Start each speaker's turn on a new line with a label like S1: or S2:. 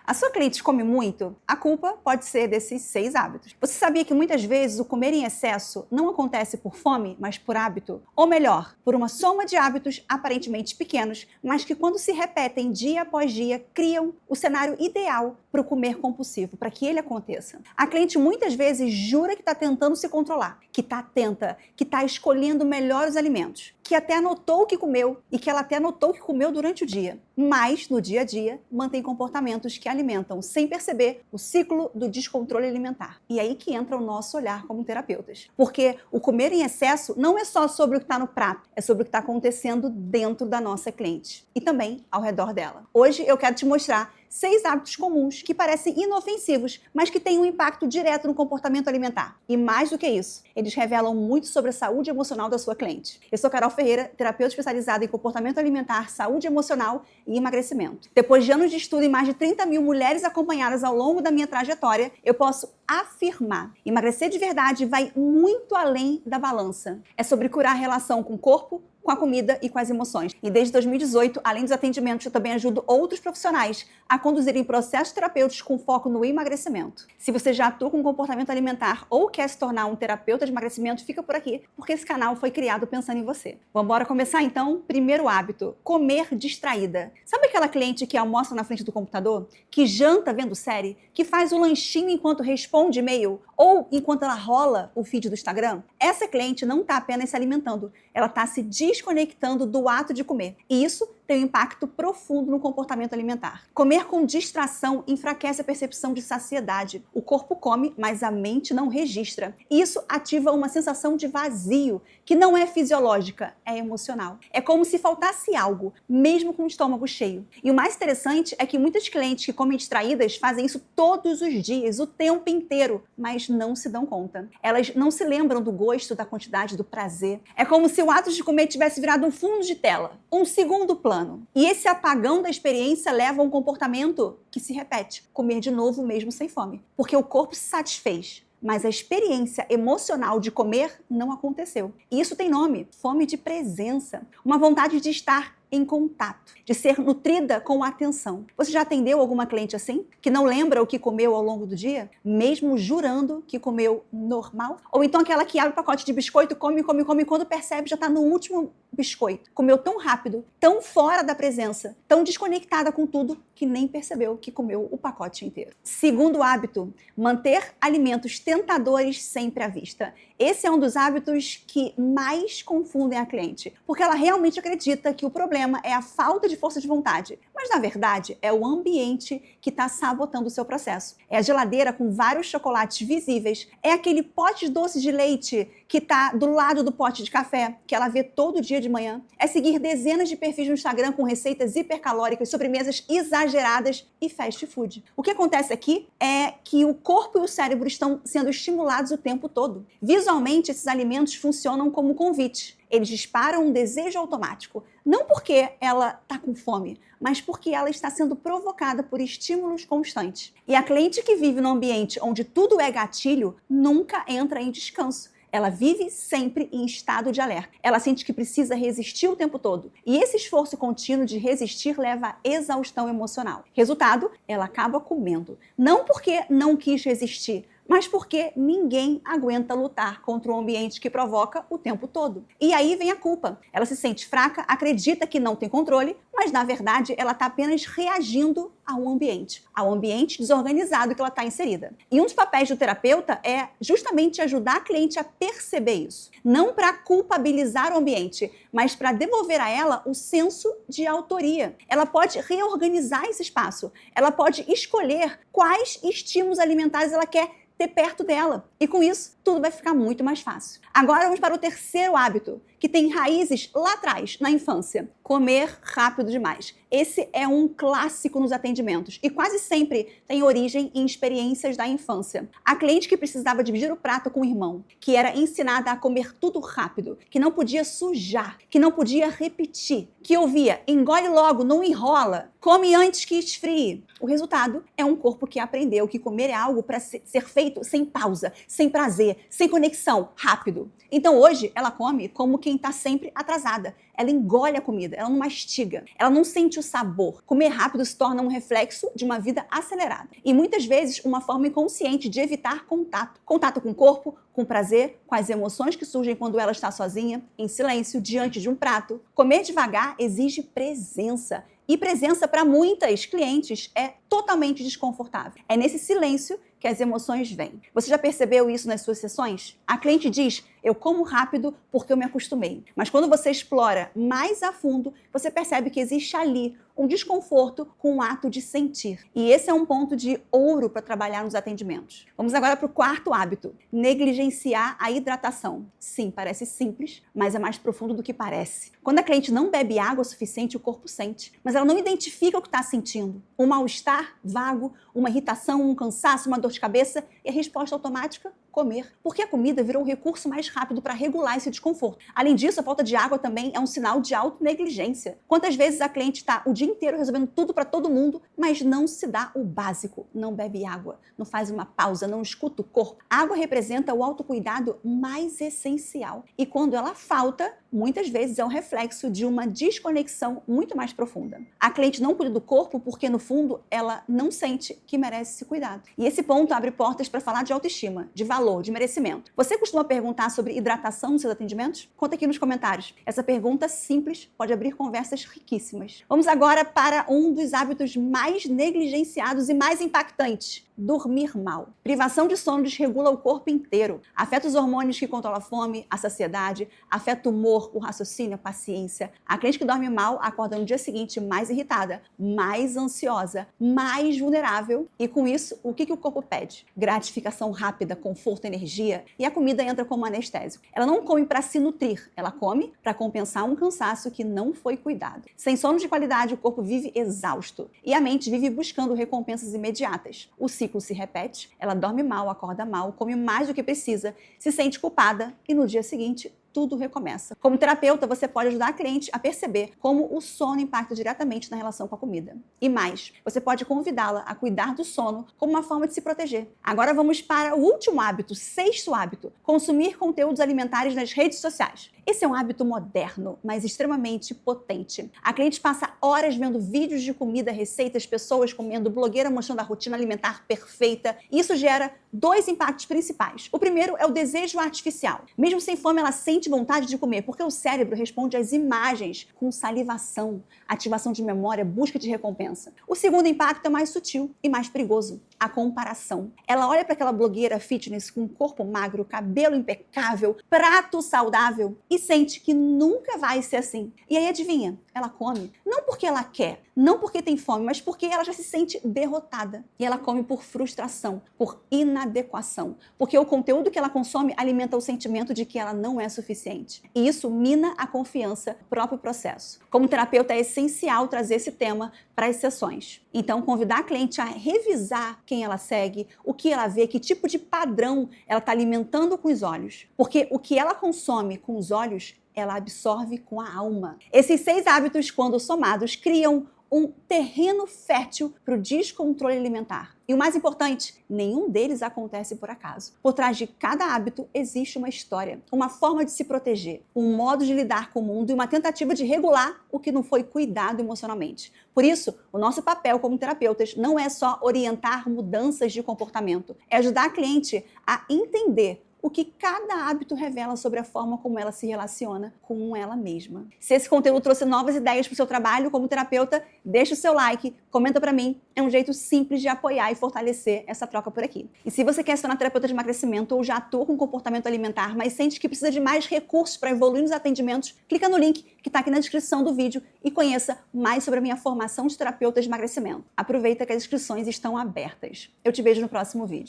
S1: A sua cliente come muito? A culpa pode ser desses 6 hábitos. Você sabia que muitas vezes o comer em excesso não acontece por fome, mas por hábito? Ou melhor, por uma soma de hábitos aparentemente pequenos, mas que quando se repetem dia após dia, criam o cenário ideal para o comer compulsivo, para que ele aconteça. A cliente muitas vezes jura que está tentando se controlar, que está atenta, que está escolhendo melhores alimentos, que até anotou o que comeu e que ela até anotou o que comeu durante o dia. Mas, no dia a dia, mantém comportamentos que alimentam, sem perceber, o ciclo do descontrole alimentar. E aí que entra o nosso olhar como terapeutas. Porque o comer em excesso não é só sobre o que está no prato, é sobre o que está acontecendo dentro da nossa cliente e também ao redor dela. Hoje eu quero te mostrar 6 hábitos comuns que parecem inofensivos, mas que têm um impacto direto no comportamento alimentar. E mais do que isso, eles revelam muito sobre a saúde emocional da sua cliente. Eu sou Carol Ferreira, terapeuta especializada em comportamento alimentar, saúde emocional e emagrecimento. Depois de anos de estudo e mais de 30 mil mulheres acompanhadas ao longo da minha trajetória, eu posso afirmar: emagrecer de verdade vai muito além da balança. É sobre curar a relação com o corpo, com a comida e com as emoções. E desde 2018, além dos atendimentos, eu também ajudo outros profissionais a conduzirem processos terapêuticos com foco no emagrecimento. Se você já atua com comportamento alimentar ou quer se tornar um terapeuta de emagrecimento, fica por aqui, porque esse canal foi criado pensando em você. Vamos embora começar então? Primeiro hábito: comer distraída. Sabe aquela cliente que almoça na frente do computador, que janta vendo série, que faz o lanchinho enquanto responde e-mail ou enquanto ela rola o feed do Instagram? Essa cliente não está apenas se alimentando, ela está se desconectando do ato de comer. E isso tem um impacto profundo no comportamento alimentar. Comer com distração enfraquece a percepção de saciedade. O corpo come, mas a mente não registra. Isso ativa uma sensação de vazio, que não é fisiológica, é emocional. É como se faltasse algo, mesmo com o estômago cheio. E o mais interessante é que muitas clientes que comem distraídas fazem isso todos os dias, o tempo inteiro, mas não se dão conta. Elas não se lembram do gosto, da quantidade, do prazer. É como se o ato de comer tivesse virado um fundo de tela, um segundo plano. E esse apagão da experiência leva a um comportamento que se repete: comer de novo mesmo sem fome. Porque o corpo se satisfez, mas a experiência emocional de comer não aconteceu. E isso tem nome: fome de presença. Uma vontade de estar em contato, de ser nutrida com atenção. Você já atendeu alguma cliente assim? Que não lembra o que comeu ao longo do dia? Mesmo jurando que comeu normal? Ou então aquela que abre o pacote de biscoito, come, e quando percebe já está no último biscoito. Comeu tão rápido, tão fora da presença, tão desconectada com tudo, que nem percebeu que comeu o pacote inteiro. Segundo hábito: manter alimentos tentadores sempre à vista. Esse é um dos hábitos que mais confundem a cliente, porque ela realmente acredita que o problema é a falta de força de vontade. Mas, na verdade, é o ambiente que está sabotando o seu processo. É a geladeira com vários chocolates visíveis, é aquele pote de doce de leite que está do lado do pote de café, que ela vê todo dia de manhã. É seguir dezenas de perfis no Instagram com receitas hipercalóricas, sobremesas exageradas e fast food. O que acontece aqui é que o corpo e o cérebro estão sendo estimulados o tempo todo. Visualmente, esses alimentos funcionam como convite. Eles disparam um desejo automático, não porque ela está com fome, mas porque ela está sendo provocada por estímulos constantes. E a cliente que vive num ambiente onde tudo é gatilho nunca entra em descanso. Ela vive sempre em estado de alerta. Ela sente que precisa resistir o tempo todo. E esse esforço contínuo de resistir leva à exaustão emocional. Resultado, ela acaba comendo. Não porque não quis resistir, mas porque ninguém aguenta lutar contra um ambiente que provoca o tempo todo. E aí vem a culpa. Ela se sente fraca, acredita que não tem controle, mas na verdade ela está apenas reagindo ao ambiente desorganizado que ela está inserida. E um dos papéis do terapeuta é justamente ajudar a cliente a perceber isso. Não para culpabilizar o ambiente, mas para devolver a ela o senso de autoria. Ela pode reorganizar esse espaço. Ela pode escolher quais estímulos alimentares ela quer ter perto dela. E com isso, tudo vai ficar muito mais fácil. Agora vamos para o terceiro hábito, que tem raízes lá atrás, na infância: comer rápido demais. Esse é um clássico nos atendimentos e quase sempre tem origem em experiências da infância. A cliente que precisava dividir o prato com o irmão, que era ensinada a comer tudo rápido, que não podia sujar, que não podia repetir, que ouvia: engole logo, não enrola, come antes que esfrie. O resultado é um corpo que aprendeu que comer é algo para ser feito sem pausa, sem prazer, sem conexão, rápido. Então hoje ela come como quem está sempre atrasada. Ela engole a comida, ela não mastiga, ela não sente o sabor. Comer rápido se torna um reflexo de uma vida acelerada. E muitas vezes uma forma inconsciente de evitar contato. Contato com o corpo, com o prazer, com as emoções que surgem quando ela está sozinha, em silêncio, diante de um prato. Comer devagar exige presença. E presença para muitas clientes é totalmente desconfortável. É nesse silêncio que as emoções vêm. Você já percebeu isso nas suas sessões? A cliente diz, eu como rápido porque eu me acostumei. Mas quando você explora mais a fundo, você percebe que existe ali um desconforto com o ato de sentir. E esse é um ponto de ouro para trabalhar nos atendimentos. Vamos agora para o quarto hábito, negligenciar a hidratação. Sim, parece simples, mas é mais profundo do que parece. Quando a cliente não bebe água suficiente, o corpo sente, mas ela não identifica o que está sentindo. Um mal-estar vago, uma irritação, um cansaço, uma dor de cabeça, e a resposta automática? Comer. Porque a comida virou um recurso mais rápido para regular esse desconforto. Além disso, a falta de água também é um sinal de autonegligência. Quantas vezes a cliente está o dia inteiro resolvendo tudo para todo mundo, mas não se dá o básico, não bebe água, não faz uma pausa, não escuta o corpo. A água representa o autocuidado mais essencial. E quando ela falta, muitas vezes é um reflexo de uma desconexão muito mais profunda. A cliente não cuida do corpo porque, no fundo, ela não sente que merece esse cuidado. E esse ponto abre portas para falar de autoestima, de valor, de merecimento. Você costuma perguntar sobre hidratação nos seus atendimentos? Conta aqui nos comentários. Essa pergunta simples pode abrir conversas riquíssimas. Vamos agora para um dos hábitos mais negligenciados e mais impactantes. Dormir mal. Privação de sono desregula o corpo inteiro. Afeta os hormônios que controlam a fome, a saciedade, afeta o humor, o raciocínio, a paciência. A cliente que dorme mal acorda no dia seguinte mais irritada, mais ansiosa, mais vulnerável. E com isso, o que o corpo pede? Gratificação rápida, conforto, energia. E a comida entra como anestésico. Ela não come para se nutrir, ela come para compensar um cansaço que não foi cuidado. Sem sono de qualidade, o corpo vive exausto. E a mente vive buscando recompensas imediatas. O ciclo se repete, ela dorme mal, acorda mal, come mais do que precisa, se sente culpada e no dia seguinte tudo recomeça. Como terapeuta, você pode ajudar a cliente a perceber como o sono impacta diretamente na relação com a comida. E mais, você pode convidá-la a cuidar do sono como uma forma de se proteger. Agora vamos para o último hábito, sexto hábito, consumir conteúdos alimentares nas redes sociais. Esse é um hábito moderno, mas extremamente potente. A cliente passa horas vendo vídeos de comida, receitas, pessoas comendo, blogueira mostrando a rotina alimentar perfeita. E isso gera dois impactos principais. O primeiro é o desejo artificial. Mesmo sem fome, ela sente vontade de comer, porque o cérebro responde às imagens com salivação, ativação de memória, busca de recompensa. O segundo impacto é mais sutil e mais perigoso, a comparação. Ela olha para aquela blogueira fitness com corpo magro, cabelo impecável, prato saudável e sente que nunca vai ser assim. E aí adivinha, ela come não porque ela quer, não porque tem fome, mas porque ela já se sente derrotada. E ela come por frustração, por inadequação, porque o conteúdo que ela consome alimenta o sentimento de que ela não é suficiente. E isso mina a confiança no próprio processo. Como terapeuta, é essencial trazer esse tema para as sessões. Então, convidar a cliente a revisar quem ela segue, o que ela vê, que tipo de padrão ela está alimentando com os olhos. Porque o que ela consome com os olhos, ela absorve com a alma. Esses 6 hábitos, quando somados, criam um terreno fértil para o descontrole alimentar. E o mais importante, nenhum deles acontece por acaso. Por trás de cada hábito existe uma história, uma forma de se proteger, um modo de lidar com o mundo e uma tentativa de regular o que não foi cuidado emocionalmente. Por isso, o nosso papel como terapeutas não é só orientar mudanças de comportamento, é ajudar a cliente a entender o que cada hábito revela sobre a forma como ela se relaciona com ela mesma. Se esse conteúdo trouxe novas ideias para o seu trabalho como terapeuta, deixa o seu like, comenta para mim. É um jeito simples de apoiar e fortalecer essa troca por aqui. E se você quer se tornar terapeuta de emagrecimento ou já atua com comportamento alimentar, mas sente que precisa de mais recursos para evoluir nos atendimentos, clica no link que está aqui na descrição do vídeo e conheça mais sobre a minha formação de terapeuta de emagrecimento. Aproveita que as inscrições estão abertas. Eu te vejo no próximo vídeo.